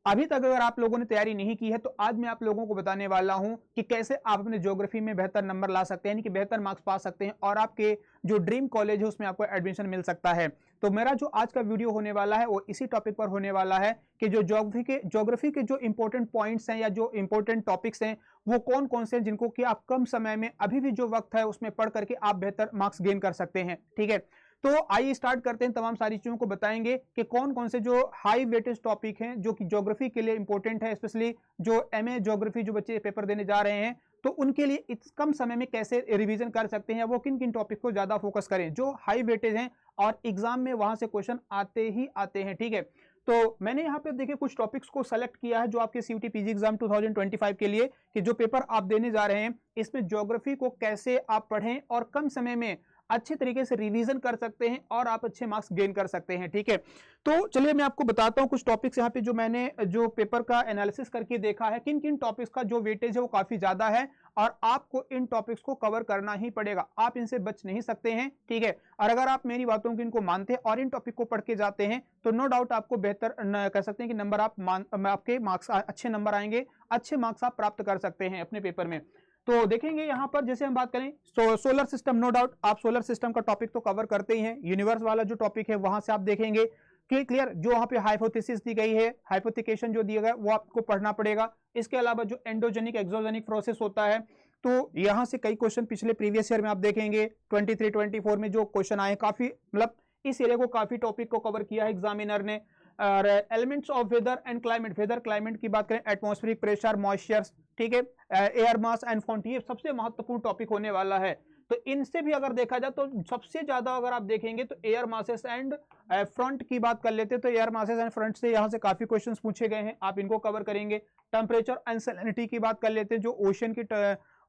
अभी तक अगर आप लोगों ने तैयारी नहीं की है तो आज मैं आप लोगों को बताने वाला हूं कि कैसे आप अपने ज्योग्राफी में बेहतर नंबर ला सकते हैं, यानी कि बेहतर मार्क्स पा सकते हैं और आपके जो ड्रीम कॉलेज है उसमें आपको एडमिशन मिल सकता है। तो मेरा जो आज का वीडियो होने वाला है वो इसी टॉपिक पर होने वाला है कि जो ज्योग्राफी के जो इंपॉर्टेंट पॉइंट्स हैं या जो इंपॉर्टेंट टॉपिक्स हैं वो कौन कौन से हैं जिनको कि आप कम समय में अभी भी जो वक्त है उसमें पढ़ करके आप बेहतर मार्क्स गेन कर सकते हैं। ठीक है, तो आइए स्टार्ट करते हैं। तमाम सारी चीजों को बताएंगे कि कौन कौन से जो हाई वेटेज टॉपिक हैं जो कि ज्योग्राफी के लिए इंपॉर्टेंट है, स्पेशली जो एमए ज्योग्राफी जो बच्चे पेपर देने जा रहे हैं तो उनके लिए इस कम समय में कैसे रिवीजन कर सकते हैं, वो किन किन टॉपिक को ज्यादा फोकस करें जो हाई वेटेज हैं और एग्जाम में वहां से क्वेश्चन आते ही आते हैं। ठीक है, तो मैंने यहाँ पे देखिए कुछ टॉपिक्स को सेलेक्ट किया है जो आपके सीयूटी पीजी एग्जाम 2025 के लिए कि जो पेपर आप देने जा रहे हैं इसमें ज्योग्राफी को कैसे आप पढ़ें और कम समय में अच्छे तरीके से रिवीजन कर सकते हैं और आप अच्छे मार्क्स गेन कर सकते हैं। ठीक है, तो चलिए मैं आपको बताता हूं कुछ टॉपिक्स यहाँ पे जो मैंने जो पेपर का एनालिसिस करके देखा है, किन किन टॉपिक्स का जो वेटेज है वो काफी ज्यादा है और आपको इन टॉपिक्स को कवर करना ही पड़ेगा, आप इनसे बच नहीं सकते हैं। ठीक है, और अगर आप मेरी बातों को इनको मानते हैं और इन टॉपिक को पढ़ के जाते हैं तो नो डाउट आपको बेहतर कह सकते हैं कि नंबर आपके मार्क्स अच्छे नंबर आएंगे, अच्छे मार्क्स आप प्राप्त कर सकते हैं अपने पेपर में। तो देखेंगे यहां पर जैसे हम बात करें सोलर सिस्टम, नो डाउट आप सोलर सिस्टम का टॉपिक तो कवर करते ही हैं। यूनिवर्स वाला जो टॉपिक है वहां से आप देखेंगे कि क्लियर जो वहां पे हाइपोथेसिस दी गई है, हाइपोथिकेशन जो दिया गया वो आपको पढ़ना पड़ेगा। इसके अलावा जो एंडोजेनिक एक्सोजेनिक प्रोसेस होता है तो यहां से कई क्वेश्चन पिछले प्रीवियस ईयर में आप देखेंगे 23 24 में जो क्वेश्चन आए काफी, मतलब इस एरिया को काफी टॉपिक को कवर किया है एग्जामिनर ने। और elements of weather and climate, weather climate की बात करें, एटमॉस्फेरिक प्रेशर, मॉइस्चर, ठीक है, एयर मास एंड फ्रंट, ये सबसे महत्वपूर्ण टॉपिक होने वाला है। तो इनसे भी अगर देखा जाए तो सबसे ज्यादा अगर आप देखेंगे तो एयर मासेस एंड फ्रंट की बात कर लेते हैं तो एयर मासेस एंड फ्रंट से यहां से काफी क्वेश्चंस पूछे गए हैं, आप इनको कवर करेंगे। टेम्परेचर एंड सैलिनिटी की बात कर लेते हैं, जो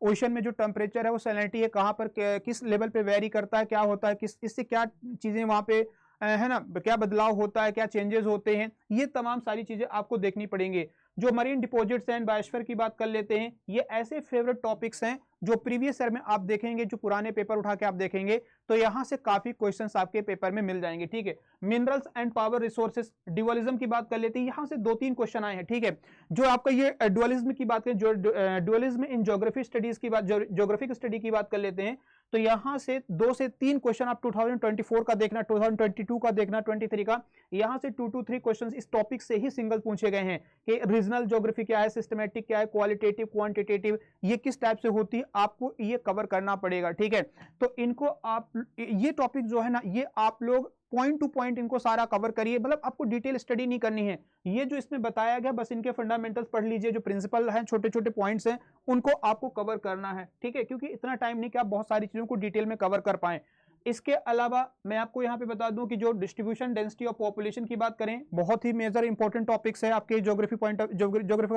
ओशन में जो टेम्परेचर है वो सैलिनिटी है कहां पर किस लेवल पे वेरी करता है, क्या होता है, किस इससे क्या चीजें वहां पे है ना, क्या बदलाव होता है, क्या चेंजेस होते हैं, ये तमाम सारी चीजें आपको देखनी पड़ेंगी। जो मरीन डिपॉजिट्स एंड बायोस्फीयर की बात कर लेते हैं, ये ऐसे फेवरेट टॉपिक्स हैं जो प्रीवियस ईयर में आप देखेंगे, जो पुराने पेपर उठा के आप देखेंगे तो यहां से काफी क्वेश्चंस आपके पेपर में मिल जाएंगे। ठीक है, minerals and power resources, dualism की बात कर लेते हैं, यहां से 2-3 क्वेश्चन आए हैं। ठीक है, जो आपका ये ड्यूअलिज्म की बात करें, जो ड्यूअलिज्म इन ज्योग्राफी स्टडीज की बात, ज्योग्राफिक स्टडी की बात कर लेते हैं तो यहां से 2 से 3 क्वेश्चन आप 2024 का देखना, 2022 का देखना, 23 का, यहां से 2 to 3 क्वेश्चन इस टॉपिक से ही सिंगल पूछे गए हैं कि रीजनल ज्योग्राफी क्या है, सिस्टमैटिक क्या है, क्वालिटेटिव, क्वांटिटेटिव, ये किस टाइप से होती है, आपको ये कवर करना पड़ेगा। ठीक है, तो इनको आप ये टॉपिक जो है ना, ये आप लोग पॉइंट टू पॉइंट इनको सारा कवर करिए, मतलब आपको डिटेल स्टडी नहीं करनी है, ये जो इसमें बताया गया बस इनके फंडामेंटल्स पढ़ लीजिए, जो प्रिंसिपल हैं, छोटे छोटे पॉइंट्स हैं उनको आपको कवर करना है। ठीक है, क्योंकि इतना टाइम नहीं कि आप बहुत सारी चीजों को डिटेल में कवर कर पाए। इसके अलावा मैं आपको यहां पे बता दूं कि जो डिस्ट्रीब्यूशन डेंसिटी ऑफ पॉपुलेशन की बात करें, बहुत ही मेजर इंपॉर्टेंट टॉपिक्स है आपके ज्योग्राफिकल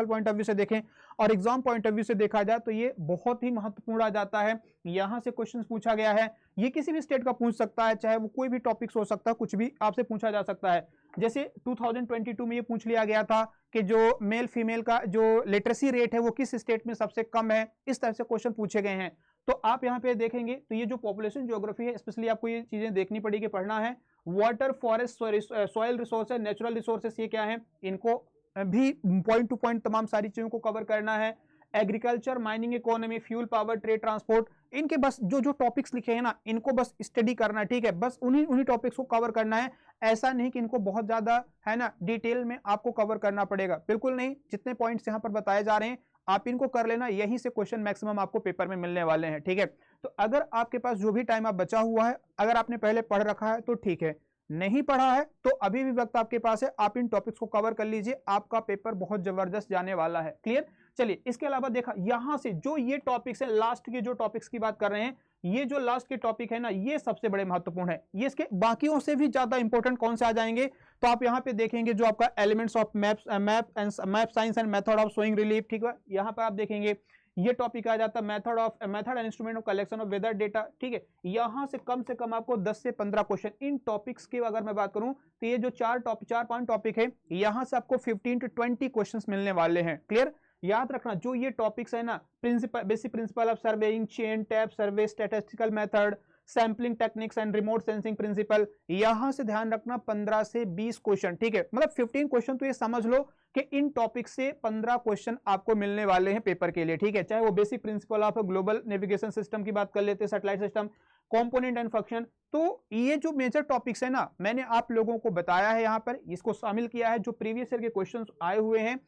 पॉइंट ऑफ व्यू से देखें और एग्जाम पॉइंट ऑफ व्यू से देखा जाए तो ये बहुत ही महत्वपूर्ण आ जाता है। यहां से क्वेश्चन पूछा गया है, ये किसी भी स्टेट का पूछ सकता है, चाहे वो कोई भी टॉपिक्स हो सकता है, कुछ भी आपसे पूछा जा सकता है। जैसे 2022 में ये पूछ लिया गया था कि जो मेल फीमेल का जो लिटरेसी रेट है वो किस स्टेट में सबसे कम है, इस तरह से क्वेश्चन पूछे गए हैं। तो आप यहाँ पे देखेंगे तो ये जो पॉपुलेशन ज्योग्राफी है, स्पेशली आपको ये चीजें देखनी पड़ेगी, पढ़ना है। Water, forest, soil resources, natural resources, ये क्या है, इनको भी पॉइंट टू पॉइंट तमाम सारी चीजों को कवर करना है। Agriculture, mining economy, fuel, power, trade, transport, इनके बस जो जो टॉपिक्स लिखे हैं ना इनको बस स्टडी करना है। ठीक है, बस उन्हीं टॉपिक्स को कवर करना है, ऐसा नहीं कि इनको बहुत ज्यादा है ना डिटेल में आपको कवर करना पड़ेगा, बिल्कुल नहीं। जितने पॉइंट्स यहां पर बताए जा रहे हैं आप इनको कर लेना, यहीं से क्वेश्चन मैक्सिमम आपको पेपर में मिलने वाले हैं। ठीक है, तो अगर आपके पास जो भी टाइम आप बचा हुआ है, अगर आपने पहले पढ़ रखा है तो ठीक है, नहीं पढ़ा है तो अभी भी वक्त आपके पास है, आप इन टॉपिक्स को कवर कर लीजिए, आपका पेपर बहुत जबरदस्त जाने वाला है। क्लियर, चलिए इसके अलावा देखा यहां से जो ये टॉपिक्स है, लास्ट के जो टॉपिक्स की बात कर रहे हैं, ये जो लास्ट के टॉपिक है ना ये सबसे बड़े महत्वपूर्ण है। ये इसके बाकियों से भी ज्यादा इंपॉर्टेंट कौन से आ जाएंगे, तो आप यहां पे देखेंगे जो आपका elements of map science and method of showing relief. ठीक है, यहां पर आप देखेंगे ये टॉपिक आ जाता है method and instrument of collection of weather data. ठीक है, यहां से कम आपको 10 से 15 क्वेश्चन इन टॉपिक्स की अगर मैं बात करूं तो ये जो 4-5 टॉपिक है, यहां से आपको 15 to 20 क्वेश्चन मिलने वाले हैं। क्लियर, याद रखना जो ये टॉपिक्स है ना, basic principle of surveying, chain tape survey, statistical method, sampling techniques and remote sensing principle, यहां से ध्यान रखना 15 से 20 क्वेश्चन, ठीक है, मतलब 15 क्वेश्चन तो ये समझ लो कि इन टॉपिक से 15 क्वेश्चन आपको मिलने वाले हैं पेपर के लिए, ठीक है, चाहे वो basic principle of global navigation system की बात कर लेते हैं, satellite system, component and function. तो ये जो मेजर टॉपिक्स है ना, मैंने आप लोगों को बताया है, यहां पर इसको शामिल किया है, जो प्रीवियस ईयर के क्वेश्चंस आए हुए हैं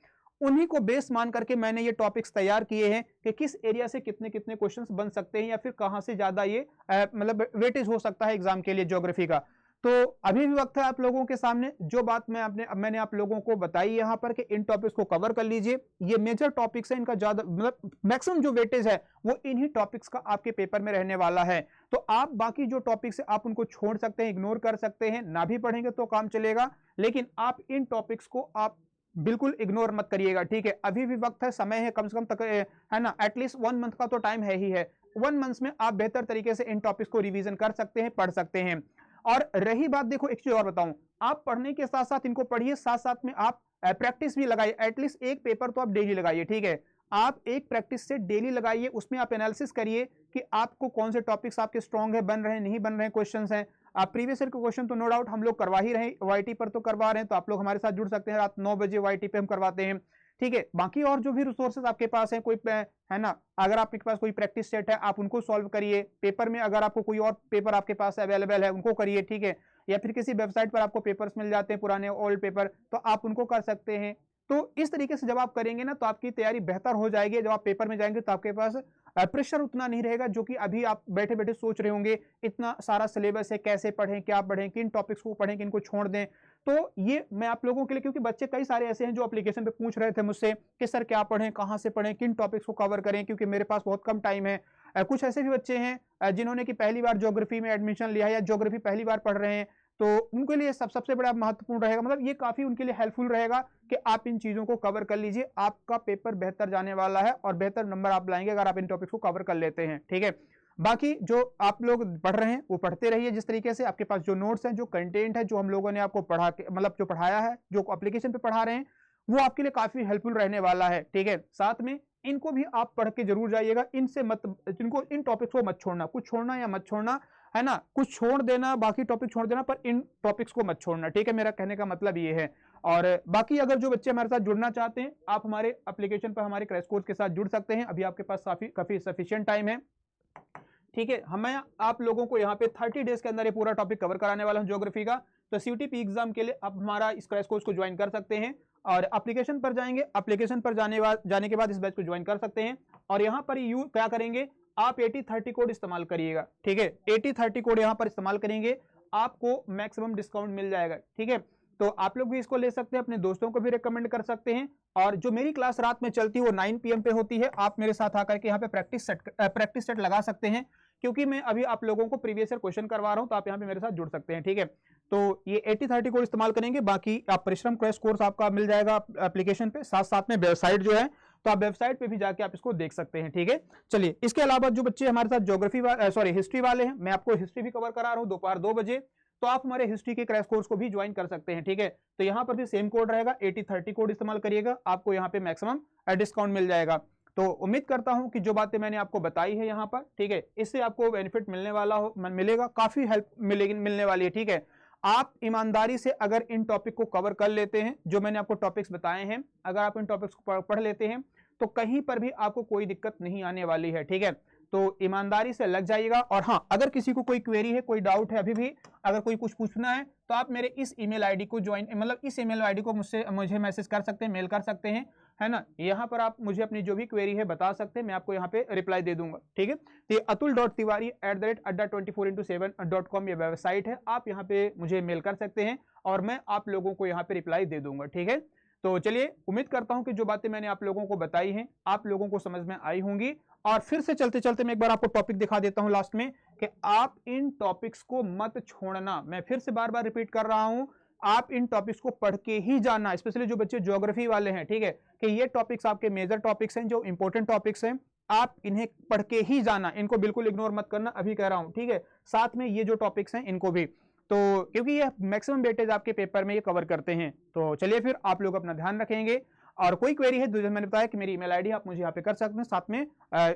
उन्हीं को बेस मान करके मैंने ये टॉपिक्स तैयार किए हैं कि किस एरिया से कितने कितने क्वेश्चंस बन सकते हैं या फिर कहां से ज्यादा ये मतलब वेटेज हो सकता है एग्जाम के लिए ज्योग्राफी का। तो अभी भी वक्त है आप लोगों के सामने, जो बात मैंने आप लोगों को बताई यहां पर कि इन टॉपिक्स को कवर कर लीजिए, ये मेजर टॉपिक्स है, इनका ज्यादा मतलब मैक्सिमम जो वेटेज है वो इन्हीं टॉपिक्स का आपके पेपर में रहने वाला है। तो आप बाकी जो टॉपिक्स है आप उनको छोड़ सकते हैं, इग्नोर कर सकते हैं, ना भी पढ़ेंगे तो काम चलेगा, लेकिन आप इन टॉपिक्स को आप बिल्कुल इग्नोर मत करिएगा, ठीक है, अभी भी वक्त है, समय है, कम से कम तक है ना, एटलीस्ट 1 मंथ का तो टाइम है ही है, 1 मंथ में आप बेहतर तरीके से इन टॉपिक्स को रिवीजन कर सकते हैं, पढ़ सकते हैं। और रही बात, देखो एक चीज और बताऊं, आप पढ़ने के साथ साथ इनको पढ़िए, साथ साथ में आप प्रैक्टिस भी लगाइए, एटलीस्ट एक पेपर तो आप डेली लगाइए, ठीक है, आप एक प्रैक्टिस से डेली लगाइए, उसमें आप एनालिसिस करिए कि आपको कौन से टॉपिक्स आपके स्ट्रांग है, बन रहे हैं, नहीं बन रहे हैं, क्वेश्चंस हैं। आप प्रीवियस ईयर के क्वेश्चन तो नो डाउट हम लोग करवा ही रहे हैं, वाईटी पर तो करवा रहे हैं, तो आप लोग हमारे साथ जुड़ सकते हैं, रात 9 बजे वाईटी पे हम करवाते हैं, ठीक है। बाकी और जो भी रिसोर्सेज आपके पास है, कोई है ना, अगर आपके पास कोई प्रैक्टिस सेट है आप उनको सॉल्व करिए, पेपर में अगर आपको कोई और पेपर आपके पास अवेलेबल है उनको करिए, ठीक है, या फिर किसी वेबसाइट पर आपको पेपर्स मिल जाते हैं पुराने ओल्ड पेपर, तो आप उनको कर सकते हैं। तो इस तरीके से जब आप करेंगे ना तो आपकी तैयारी बेहतर हो जाएगी, जब आप पेपर में जाएंगे तो आपके पास प्रेशर उतना नहीं रहेगा, जो कि अभी आप बैठे बैठे सोच रहे होंगे इतना सारा सिलेबस है, कैसे पढ़ें, क्या पढ़ें, किन टॉपिक्स को पढ़ें, किन को छोड़ दें। तो ये मैं आप लोगों के लिए, क्योंकि बच्चे कई सारे ऐसे हैं जो एप्लीकेशन पे पूछ रहे थे मुझसे कि सर क्या पढ़ें, कहां से पढ़ें, किन टॉपिक्स को कवर करें, क्योंकि मेरे पास बहुत कम टाइम है। कुछ ऐसे भी बच्चे हैं जिन्होंने कि पहली बार ज्योग्राफी में एडमिशन लिया है या ज्योग्राफी पहली बार पढ़ रहे हैं, तो उनके लिए सबसे बड़ा महत्वपूर्ण रहेगा, मतलब ये काफी उनके लिए हेल्पफुल रहेगा कि आप इन चीजों को कवर कर लीजिए, आपका पेपर बेहतर जाने वाला है और बेहतर नंबर आप लाएंगे अगर आप इन टॉपिक्स को कवर कर लेते हैं, ठीक है। बाकी जो आप लोग पढ़ रहे हैं वो पढ़ते रहिए, जिस तरीके से आपके पास जो नोट्स हैं, जो कंटेंट है, जो हम लोगों ने आपको पढ़ा के मतलब जो पढ़ाया है, जो एप्लीकेशन पे पढ़ा रहे हैं, वो आपके लिए काफी हेल्पफुल रहने वाला है, ठीक है। साथ में इनको भी आप पढ़ के जरूर जाइएगा, इनसे मत, इनको इन टॉपिक्स को मत छोड़ना, कुछ छोड़ना या मत छोड़ना, है ना, कुछ छोड़ देना, बाकी टॉपिक छोड़ देना, पर इन टॉपिक्स को मत छोड़ना, ठीक है, मेरा कहने का मतलब ये है। और बाकी अगर जो बच्चे हमारे साथ जुड़ना चाहते हैं, आप हमारे एप्लीकेशन पर हमारे क्रैश कोर्स के साथ जुड़ सकते हैं, अभी आपके पास काफी सफिशिएंट टाइम है, ठीक है। मैं आप लोगों को यहाँ पे 30 डेज के अंदर ये पूरा टॉपिक कवर कराने वाला हूँ ज्योग्राफी का। तो सीयूटीपी एग्जाम के लिए आप हमारा इस क्रैश कोर्स को ज्वाइन कर सकते हैं और एप्लीकेशन पर जाएंगे, एप्लीकेशन पर जाने के बाद इस बैच को ज्वाइन कर सकते हैं। और यहाँ पर यू क्या करेंगे, आप 8030 कोड इस्तेमाल करिएगा, ठीक है, 8030 कोड यहाँ पर इस्तेमाल करेंगे, आपको मैक्सिमम डिस्काउंट मिल जाएगा, ठीक है। तो आप लोग भी इसको ले सकते हैं, अपने दोस्तों को भी रिकमेंड कर सकते हैं। और जो मेरी क्लास रात में चलती है वो 9 PM पे होती है, आप मेरे साथ आकर के यहाँ पे प्रैक्टिस सेट लगा सकते हैं, क्योंकि मैं अभी आप लोगों को प्रीवियस ईयर क्वेश्चन करवा रहा हूं, तो आप यहाँ पे मेरे साथ जुड़ सकते हैं, ठीक है। तो ये 8030 कोड इस्तेमाल करेंगे, बाकी आप परिश्रम क्रैश कोर्स आपका मिल जाएगा एप्लीकेशन पे, साथ साथ में वेबसाइट जो है, तो आप वेबसाइट पे भी जाके आप इसको देख सकते हैं, ठीक है। चलिए, इसके अलावा जो बच्चे हमारे साथ ज्योग्राफी हिस्ट्री वाले हैं, मैं आपको हिस्ट्री भी कवर करा रहा हूँ दोपहर 2 बजे, तो आप हमारे हिस्ट्री के क्रैश कोर्स को भी ज्वाइन कर सकते हैं, ठीक है। तो यहाँ पर भी सेम कोड रहेगा, 8030 कोड इस्तेमाल करिएगा, आपको यहाँ पे मैक्सिमम डिस्काउंट मिल जाएगा। तो उम्मीद करता हूं कि जो बातें मैंने आपको बताई है यहाँ पर, ठीक है, इससे आपको बेनिफिट मिलने वाला हो, मिलेगा, काफी हेल्प मिलने वाली है, ठीक है। आप ईमानदारी से अगर इन टॉपिक को कवर कर लेते हैं, जो मैंने आपको टॉपिक्स बताए हैं, अगर आप इन टॉपिक्स को पढ़ लेते हैं तो कहीं पर भी आपको कोई दिक्कत नहीं आने वाली है, ठीक है। तो ईमानदारी से लग जाइएगा। और हाँ, अगर किसी को कोई क्वेरी है, कोई डाउट है, अभी भी अगर कोई कुछ पूछना है, तो आप मेरे इस ईमेल आईडी को इस ईमेल आईडी को मुझे मैसेज कर सकते हैं, मेल कर सकते हैं, है ना। यहाँ पर आप मुझे अपनी जो भी क्वेरी है बता सकते हैं, मैं आपको यहाँ पे रिप्लाई दे दूंगा, ठीक है। तो ये atul.tiwari@adda24x7.com ये वेबसाइट है, आप यहाँ पे मुझे मेल कर सकते हैं और मैं आप लोगों को यहाँ पे रिप्लाई दे दूंगा, ठीक है। तो चलिए, उम्मीद करता हूं कि जो बातें मैंने आप लोगों को बताई हैं आप लोगों को समझ में आई होंगी। और फिर से चलते चलते मैं एक बार आपको टॉपिक दिखा देता हूं लास्ट में, कि आप इन टॉपिक्स को मत छोड़ना। मैं फिर से बार बार रिपीट कर रहा हूं, आप इन टॉपिक्स को पढ़ के ही जाना, स्पेशली जो बच्चे ज्योग्राफी वाले हैं, ठीक है, कि ये टॉपिक्स आपके मेजर टॉपिक्स हैं, जो इंपॉर्टेंट टॉपिक्स हैं, आप इन्हें पढ़ के ही जाना, इनको बिल्कुल इग्नोर मत करना, अभी कह रहा हूं, ठीक है। साथ में ये जो टॉपिक्स हैं इनको भी, तो क्योंकि ये मैक्सिमम वेटेज आपके पेपर में ये कवर करते हैं। तो चलिए, फिर आप लोग अपना ध्यान रखेंगे और कोई क्वेरी है तो जैसे मैंने बताया कि मेरी ईमेल आईडी आप मुझे यहाँ पे कर सकते हैं, साथ में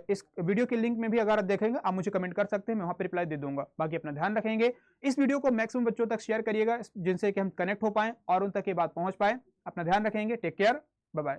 इस वीडियो के लिंक में भी अगर आप देखेंगे आप मुझे कमेंट कर सकते हैं, मैं वहाँ पे रिप्लाई दे दूंगा। बाकी अपना ध्यान रखेंगे, इस वीडियो को मैक्सिमम बच्चों तक शेयर करिएगा जिनसे कि हम कनेक्ट हो पाए और उन तक ये बात पहुंच पाए। अपना ध्यान रखेंगे, टेक केयर, बाय बाय।